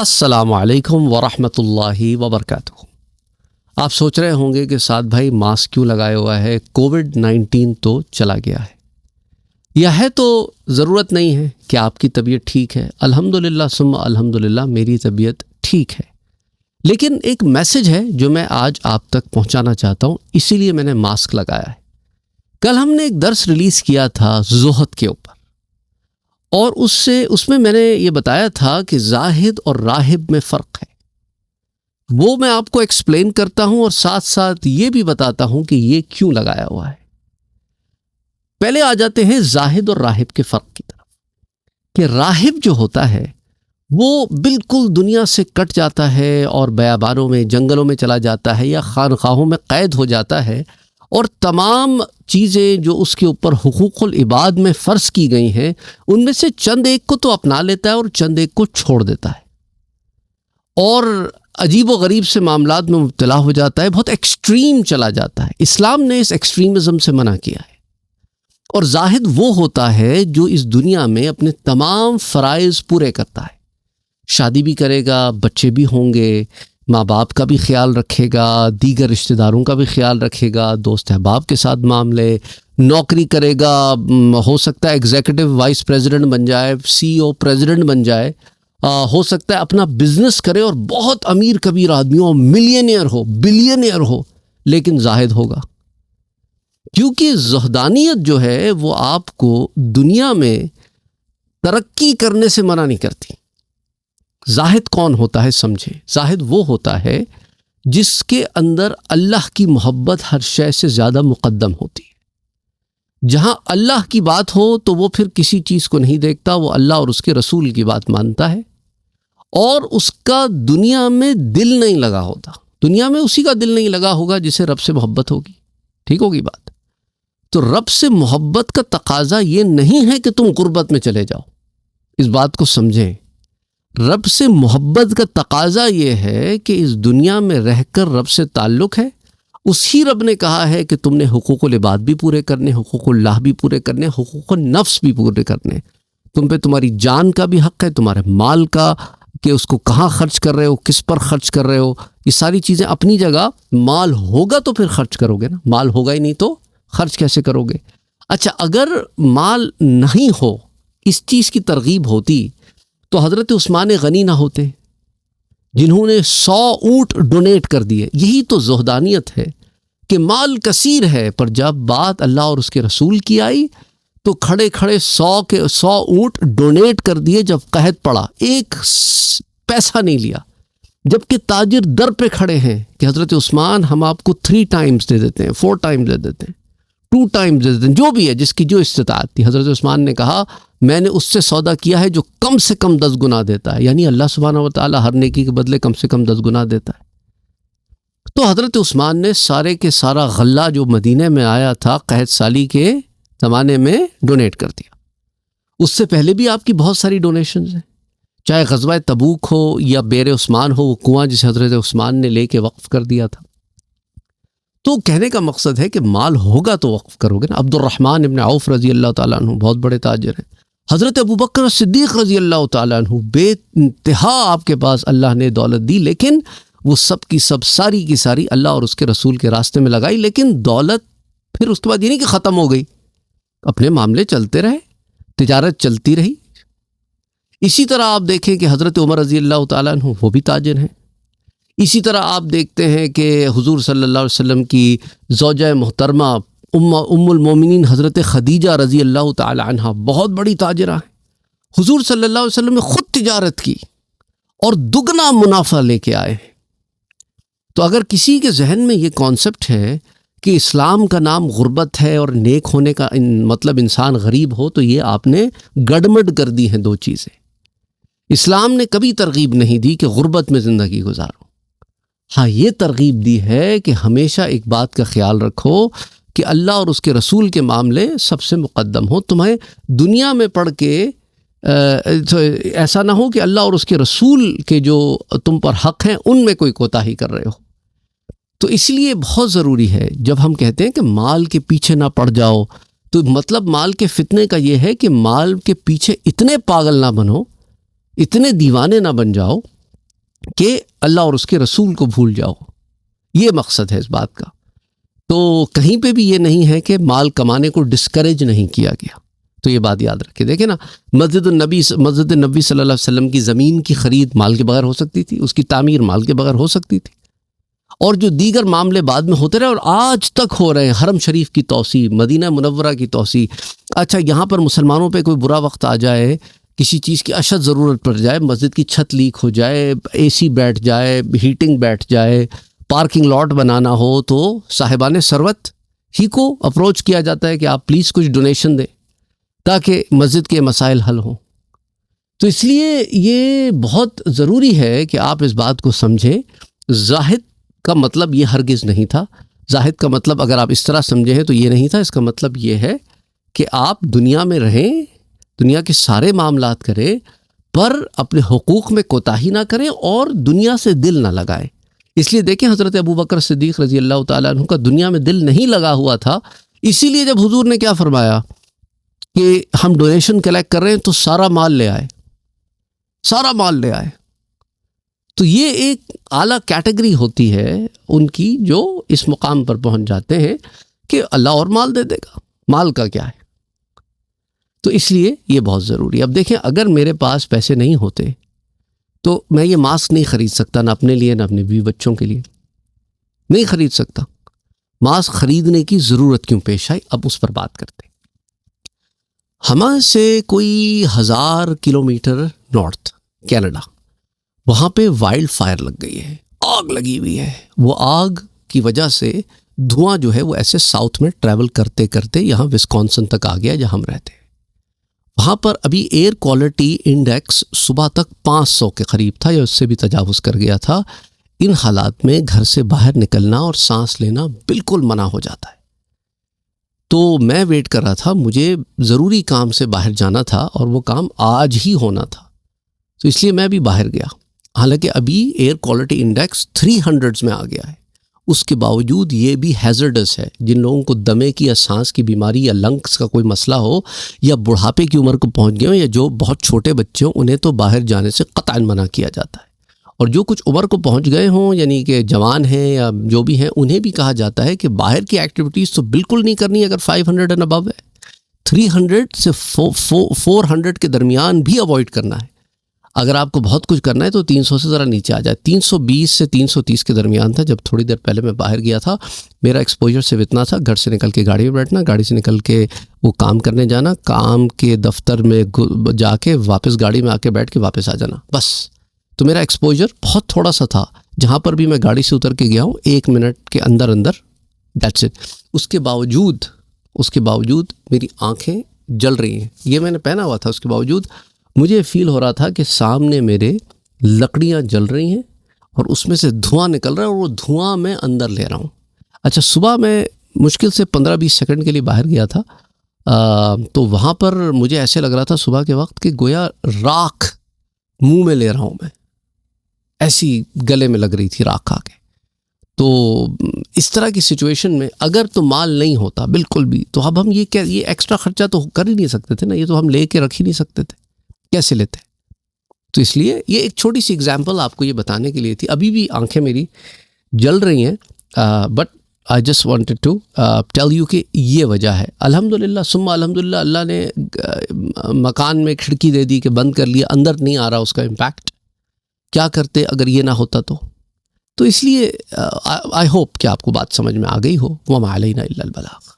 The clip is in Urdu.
السلام علیکم ورحمۃ اللہ وبرکاتہ۔ آپ سوچ رہے ہوں گے کہ سعد بھائی ماسک کیوں لگائے ہوا ہے، کووڈ-19 تو چلا گیا ہے یا ہے تو ضرورت نہیں ہے کہ آپ کی طبیعت ٹھیک ہے۔ الحمدللہ ثم الحمدللہ میری طبیعت ٹھیک ہے، لیکن ایک میسج ہے جو میں آج آپ تک پہنچانا چاہتا ہوں، اسی لیے میں نے ماسک لگایا ہے۔ کل ہم نے ایک درس ریلیز کیا تھا زہد کے اوپر، اور اس میں میں نے یہ بتایا تھا کہ زاہد اور راہب میں فرق ہے۔ وہ میں آپ کو ایکسپلین کرتا ہوں اور ساتھ ساتھ یہ بھی بتاتا ہوں کہ یہ کیوں لگایا ہوا ہے۔ پہلے آ جاتے ہیں زاہد اور راہب کے فرق کی طرف، کہ راہب جو ہوتا ہے وہ بالکل دنیا سے کٹ جاتا ہے اور بیابانوں میں، جنگلوں میں چلا جاتا ہے یا خانقاہوں میں قید ہو جاتا ہے، اور تمام چیزیں جو اس کے اوپر حقوق العباد میں فرض کی گئی ہیں ان میں سے چند ایک کو تو اپنا لیتا ہے اور چند ایک کو چھوڑ دیتا ہے، اور عجیب و غریب سے معاملات میں مبتلا ہو جاتا ہے، بہت ایکسٹریم چلا جاتا ہے۔ اسلام نے اس ایکسٹریمزم سے منع کیا ہے۔ اور زاہد وہ ہوتا ہے جو اس دنیا میں اپنے تمام فرائض پورے کرتا ہے، شادی بھی کرے گا، بچے بھی ہوں گے، ماں باپ کا بھی خیال رکھے گا، دیگر رشتہ داروں کا بھی خیال رکھے گا، دوست احباب کے ساتھ معاملے، نوکری کرے گا، ہو سکتا ہے ایگزیکٹو وائس پریزیڈنٹ بن جائے، سی او پریزیڈنٹ بن جائے، ہو سکتا ہے اپنا بزنس کرے اور بہت امیر کبیر آدمی ہو، ملینئر ہو، بلینئر ہو، لیکن زاہد ہوگا، کیونکہ زہدانیت جو ہے وہ آپ کو دنیا میں ترقی کرنے سے منع نہیں کرتی۔ زاہد کون ہوتا ہے سمجھے؟ زاہد وہ ہوتا ہے جس کے اندر اللہ کی محبت ہر شے سے زیادہ مقدم ہوتی ہے۔ جہاں اللہ کی بات ہو تو وہ پھر کسی چیز کو نہیں دیکھتا، وہ اللہ اور اس کے رسول کی بات مانتا ہے، اور اس کا دنیا میں دل نہیں لگا ہوتا۔ دنیا میں اسی کا دل نہیں لگا ہوگا جسے رب سے محبت ہوگی۔ ٹھیک ہوگی بات؟ تو رب سے محبت کا تقاضا یہ نہیں ہے کہ تم غربت میں چلے جاؤ، اس بات کو سمجھیں۔ رب سے محبت کا تقاضا یہ ہے کہ اس دنیا میں رہ کر رب سے تعلق ہے۔ اسی رب نے کہا ہے کہ تم نے حقوق العباد بھی پورے کرنے، حقوق اللہ بھی پورے کرنے، حقوق النفس بھی پورے کرنے۔ تم پہ تمہاری جان کا بھی حق ہے، تمہارے مال کا، کہ اس کو کہاں خرچ کر رہے ہو، کس پر خرچ کر رہے ہو، یہ ساری چیزیں اپنی جگہ۔ مال ہوگا تو پھر خرچ کرو گے نا، مال ہوگا ہی نہیں تو خرچ کیسے کرو گے؟ اچھا، اگر مال نہیں ہو، اس چیز کی ترغیب ہوتی تو حضرت عثمان غنی نہ ہوتے جنہوں نے 100 اونٹ ڈونیٹ کر دیے۔ یہی تو زہدانیت ہے کہ مال کثیر ہے، پر جب بات اللہ اور اس کے رسول کی آئی تو کھڑے کھڑے 100 اونٹ ڈونیٹ کر دیے۔ جب قحط پڑا ایک پیسہ نہیں لیا، جبکہ تاجر در پہ کھڑے ہیں کہ حضرت عثمان ہم آپ کو 3 ٹائمز دے دیتے ہیں، 4 ٹائمز دے دیتے ہیں، 2 ٹائمز دے دیتے ہیں، جو بھی ہے، جس کی جو استطاعت تھی۔ حضرت عثمان نے کہا میں نے اس سے سودا کیا ہے جو کم سے کم 10 گنا دیتا ہے، یعنی اللہ سبحانہ وتعالی ہر نیکی کے بدلے کم سے کم 10 گنا دیتا ہے۔ تو حضرت عثمان نے سارے کے سارا غلہ جو مدینے میں آیا تھا قحط سالی کے زمانے میں ڈونیٹ کر دیا۔ اس سے پہلے بھی آپ کی بہت ساری ڈونیشنز ہیں، چاہے غزوہ تبوک ہو یا بیر عثمان ہو، وہ کنواں جسے حضرت عثمان نے لے کے وقف کر دیا تھا۔ تو کہنے کا مقصد ہے کہ مال ہوگا تو وقف کرو گے نا۔ عبد الرحمن ابن عوف رضی اللہ تعالیٰ عنہ بہت بڑے تاجر ہیں، حضرت ابوبکر صدیق رضی اللہ تعالیٰ عنہ بے انتہا آپ کے پاس اللہ نے دولت دی، لیکن وہ سب کی سب، ساری کی ساری اللہ اور اس کے رسول کے راستے میں لگائی۔ لیکن دولت پھر اس کے بعد یہ نہیں کہ ختم ہو گئی، اپنے معاملے چلتے رہے، تجارت چلتی رہی۔ اسی طرح آپ دیکھیں کہ حضرت عمر رضی اللہ تعالیٰ عنہ وہ بھی تاجر ہیں۔ اسی طرح آپ دیکھتے ہیں کہ حضور صلی اللہ علیہ وسلم کی زوجہ محترمہ ام المومنین حضرت خدیجہ رضی اللہ تعالی عنہ بہت بڑی تاجرہ ہیں۔ حضور صلی اللہ علیہ وسلم نے خود تجارت کی اور دگنا منافع لے کے آئے۔ تو اگر کسی کے ذہن میں یہ کانسیپٹ ہے کہ اسلام کا نام غربت ہے اور نیک ہونے کا مطلب انسان غریب ہو، تو یہ آپ نے گڑمڑ کر دی ہیں 2 چیزیں۔ اسلام نے کبھی ترغیب نہیں دی کہ غربت میں زندگی گزارو، ہاں یہ ترغیب دی ہے کہ ہمیشہ ایک بات کا خیال رکھو کہ اللہ اور اس کے رسول کے معاملے سب سے مقدم ہو۔ تمہیں دنیا میں پڑھ کے ایسا نہ ہو کہ اللہ اور اس کے رسول کے جو تم پر حق ہیں ان میں کوئی کوتاہی کر رہے ہو۔ تو اس لیے بہت ضروری ہے، جب ہم کہتے ہیں کہ مال کے پیچھے نہ پڑ جاؤ، تو مطلب مال کے فتنے کا یہ ہے کہ مال کے پیچھے اتنے پاگل نہ بنو، اتنے دیوانے نہ بن جاؤ کہ اللہ اور اس کے رسول کو بھول جاؤ، یہ مقصد ہے اس بات کا۔ تو کہیں پہ بھی یہ نہیں ہے کہ مال کمانے کو ڈسکریج نہیں کیا گیا، تو یہ بات یاد رکھیں۔ دیکھیں نا، مسجد نبی صلی اللہ علیہ وسلم کی زمین کی خرید مال کے بغیر ہو سکتی تھی، اس کی تعمیر مال کے بغیر ہو سکتی تھی، اور جو دیگر معاملے بعد میں ہوتے رہے اور آج تک ہو رہے ہیں، حرم شریف کی توسیع، مدینہ منورہ کی توسیع۔ اچھا، یہاں پر مسلمانوں پہ کوئی برا وقت آ جائے، کسی چیز کی اشد ضرورت پڑ جائے، مسجد کی چھت لیک ہو جائے، اے سی بیٹھ جائے، ہیٹنگ بیٹھ جائے، پارکنگ لاٹ بنانا ہو، تو صاحبان ثروت ہی کو اپروچ کیا جاتا ہے کہ آپ پلیز کچھ ڈونیشن دیں تاکہ مسجد کے مسائل حل ہوں۔ تو اس لیے یہ بہت ضروری ہے کہ آپ اس بات کو سمجھیں۔ زاہد کا مطلب یہ ہرگز نہیں تھا، زاہد کا مطلب اگر آپ اس طرح سمجھے ہیں تو یہ نہیں تھا۔ اس کا مطلب یہ ہے کہ آپ دنیا میں رہیں، دنیا کے سارے معاملات کریں، پر اپنے حقوق میں کوتاہی نہ کریں اور دنیا سے دل نہ لگائیں۔ اس لیے دیکھیں، حضرت ابوبکر صدیق رضی اللہ تعالیٰ عنہ کا دنیا میں دل نہیں لگا ہوا تھا، اسی لیے جب حضور نے کیا فرمایا کہ ہم ڈونیشن کلیکٹ کر رہے ہیں تو سارا مال لے آئے، سارا مال لے آئے۔ تو یہ ایک اعلیٰ کیٹیگری ہوتی ہے ان کی، جو اس مقام پر پہنچ جاتے ہیں کہ اللہ اور مال دے دے گا، مال کا کیا ہے۔ تو اس لیے یہ بہت ضروری ہے۔ اب دیکھیں، اگر میرے پاس پیسے نہیں ہوتے تو میں یہ ماسک نہیں خرید سکتا، نہ اپنے لیے نہ اپنے بیوی بچوں کے لیے، نہیں خرید سکتا۔ ماسک خریدنے کی ضرورت کیوں پیش آئی، اب اس پر بات کرتے ہیں۔ ہمارے سے کوئی 1000 کلومیٹر نارتھ کینیڈا، وہاں پہ وائلڈ فائر لگ گئی ہے، آگ لگی ہوئی ہے۔ وہ آگ کی وجہ سے دھواں جو ہے وہ ایسے ساؤتھ میں ٹریول کرتے کرتے یہاں وسکونسن تک آ گیا جہاں ہم رہتے ہیں۔ وہاں پر ابھی ایئر کوالٹی انڈیکس صبح تک 500 کے قریب تھا یا اس سے بھی تجاوز کر گیا تھا۔ ان حالات میں گھر سے باہر نکلنا اور سانس لینا بالکل منع ہو جاتا ہے۔ تو میں ویٹ کر رہا تھا، مجھے ضروری کام سے باہر جانا تھا اور وہ کام آج ہی ہونا تھا، تو اس لیے میں بھی باہر گیا۔ حالانکہ ابھی ایئر کوالٹی انڈیکس 300 میں آ گیا ہے، اس کے باوجود یہ بھی ہیزرڈس ہے۔ جن لوگوں کو دمے کی یا سانس کی بیماری یا لنگس کا کوئی مسئلہ ہو یا بڑھاپے کی عمر کو پہنچ گئے ہوں یا جو بہت چھوٹے بچے ہوں، انہیں تو باہر جانے سے قطعاً منع کیا جاتا ہے۔ اور جو کچھ عمر کو پہنچ گئے ہوں، یعنی کہ جوان ہیں یا جو بھی ہیں، انہیں بھی کہا جاتا ہے کہ باہر کی ایکٹیویٹیز تو بالکل نہیں کرنی اگر 500 اینڈ ابو ہے۔ 300 سے 400 کے درمیان بھی اوائڈ کرنا ہے۔ اگر آپ کو بہت کچھ کرنا ہے تو 300 سے ذرا نیچے آ جائے۔ 320 سے 330 کے درمیان تھا۔ جب تھوڑی دیر پہلے میں باہر گیا تھا، میرا ایکسپوجر صرف اتنا تھا، گھر سے نکل کے گاڑی میں بیٹھنا، گاڑی سے نکل کے وہ کام کرنے جانا، کام کے دفتر میں جا کے واپس گاڑی میں آ کے بیٹھ کے واپس آ جانا، بس۔ تو میرا ایکسپوجر بہت تھوڑا سا تھا، جہاں پر بھی میں گاڑی سے اتر کے گیا ہوں 1 منٹ کے اندر دیٹس اٹ۔ اس کے باوجود میری آنکھیں جل رہی ہیں، یہ میں نے پہنا ہوا تھا، اس کے باوجود مجھے فیل ہو رہا تھا کہ سامنے میرے لکڑیاں جل رہی ہیں اور اس میں سے دھواں نکل رہا ہے اور وہ دھواں میں اندر لے رہا ہوں۔ اچھا، صبح میں مشکل سے 15-20 سیکنڈ کے لیے باہر گیا تھا، تو وہاں پر مجھے ایسے لگ رہا تھا صبح کے وقت کہ گویا راکھ منہ میں لے رہا ہوں میں، ایسی گلے میں لگ رہی تھی راکھ آ کے۔ تو اس طرح کی سچویشن میں اگر تو مال نہیں ہوتا بالکل بھی، تو اب ہم یہ ایکسٹرا خرچہ تو کر ہی نہیں سکتے تھے نا، یہ تو ہم لے کے رکھ ہی نہیں سکتے تھے، کیسے لیتے؟ تو اس لیے یہ ایک چھوٹی سی اگزامپل آپ کو یہ بتانے کے لیے تھی۔ ابھی بھی آنکھیں میری جل رہی ہیں، but I just wanted to tell you کہ یہ وجہ ہے۔ الحمدللہ ثم الحمدللہ، اللہ نے مکان میں کھڑکی دے دی کہ بند کر لیا، اندر نہیں آ رہا اس کا امپیکٹ۔ کیا کرتے اگر یہ نہ ہوتا تو اس لیے آئی ہوپ کہ آپ کو بات سمجھ میں آ گئی ہو۔ وما علینا الا البلاغ۔